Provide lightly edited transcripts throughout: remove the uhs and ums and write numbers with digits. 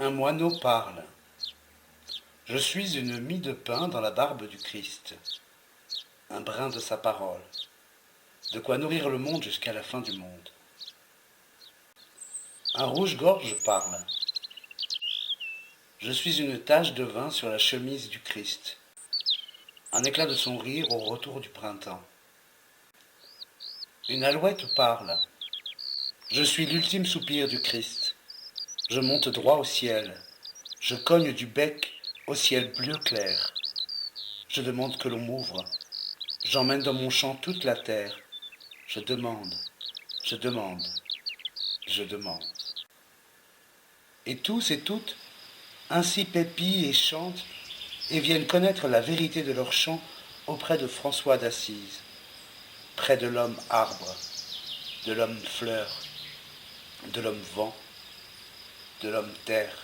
Un moineau parle. Je suis une mie de pain dans la barbe du Christ, un brin de sa parole, de quoi nourrir le monde jusqu'à la fin du monde. Un rouge-gorge parle. Je suis une tache de vin sur la chemise du Christ, un éclat de son rire au retour du printemps. Une alouette parle. Je suis l'ultime soupir du Christ. Je monte droit au ciel. Je cogne du bec au ciel bleu clair. Je demande que l'on m'ouvre. J'emmène dans mon champ toute la terre. Je demande, je demande, je demande. Et tous et toutes ainsi pépillent et chantent et viennent connaître la vérité de leur chant auprès de François d'Assise, près de l'homme arbre, de l'homme fleur, de l'homme vent, de l'homme terre.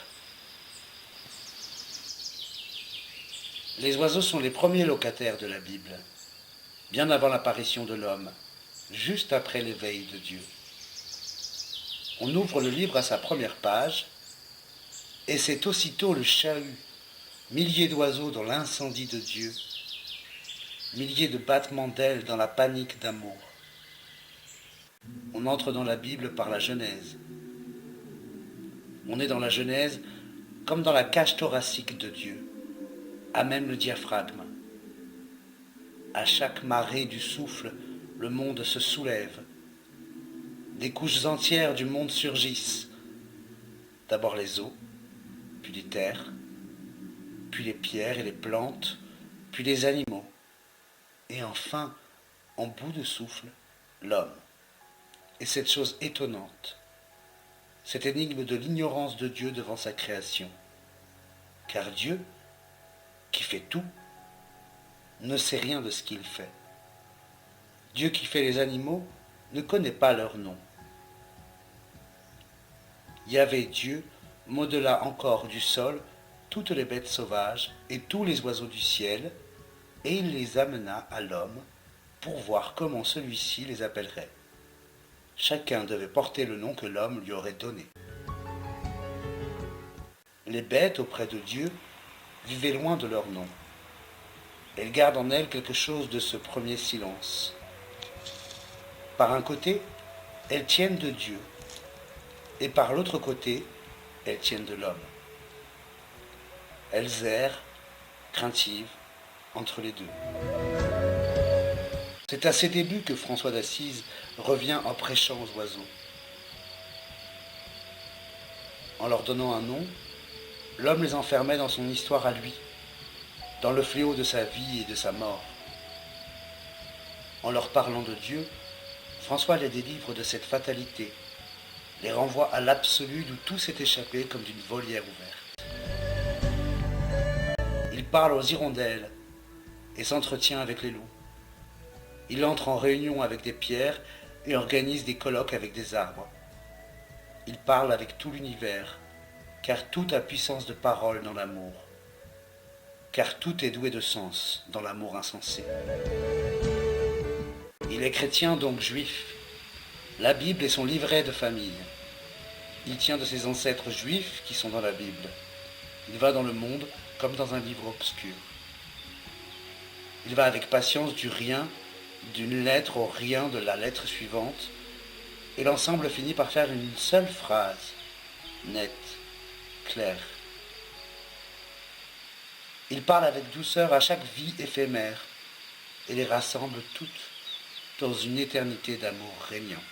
Les oiseaux sont les premiers locataires de la Bible, bien avant l'apparition de l'homme, juste après l'éveil de Dieu. On ouvre le livre à sa première page, et c'est aussitôt le chahut, milliers d'oiseaux dans l'incendie de Dieu, milliers de battements d'ailes dans la panique d'amour. On entre dans la Bible par la Genèse. On est dans la Genèse comme dans la cage thoracique de Dieu, à même le diaphragme. À chaque marée du souffle, le monde se soulève. Des couches entières du monde surgissent. D'abord les eaux, puis les terres, puis les pierres et les plantes, puis les animaux. Et enfin, en bout de souffle, l'homme. Et cette chose étonnante, cette énigme de l'ignorance de Dieu devant sa création. Car Dieu, qui fait tout, ne sait rien de ce qu'il fait. Dieu qui fait les animaux ne connaît pas leur nom. Yahvé Dieu modela encore du sol toutes les bêtes sauvages et tous les oiseaux du ciel, et il les amena à l'homme pour voir comment celui-ci les appellerait. Chacun devait porter le nom que l'homme lui aurait donné. Les bêtes auprès de Dieu vivaient loin de leur nom. Elles gardent en elles quelque chose de ce premier silence. Par un côté, elles tiennent de Dieu, et par l'autre côté, elles tiennent de l'homme. Elles errent, craintives, entre les deux. C'est à ses débuts que François d'Assise revient en prêchant aux oiseaux. En leur donnant un nom, l'homme les enfermait dans son histoire à lui, dans le fléau de sa vie et de sa mort. En leur parlant de Dieu, François les délivre de cette fatalité, les renvoie à l'absolu d'où tout s'est échappé comme d'une volière ouverte. Il parle aux hirondelles et s'entretient avec les loups. Il entre en réunion avec des pierres et organise des colloques avec des arbres. Il parle avec tout l'univers, car tout a puissance de parole dans l'amour, car tout est doué de sens dans l'amour insensé. Il est chrétien, donc juif. La Bible est son livret de famille. Il tient de ses ancêtres juifs qui sont dans la Bible. Il va dans le monde comme dans un livre obscur. Il va avec patience du rien, d'une lettre au rien de la lettre suivante, et l'ensemble finit par faire une seule phrase, nette, claire. Il parle avec douceur à chaque vie éphémère, et les rassemble toutes dans une éternité d'amour régnant.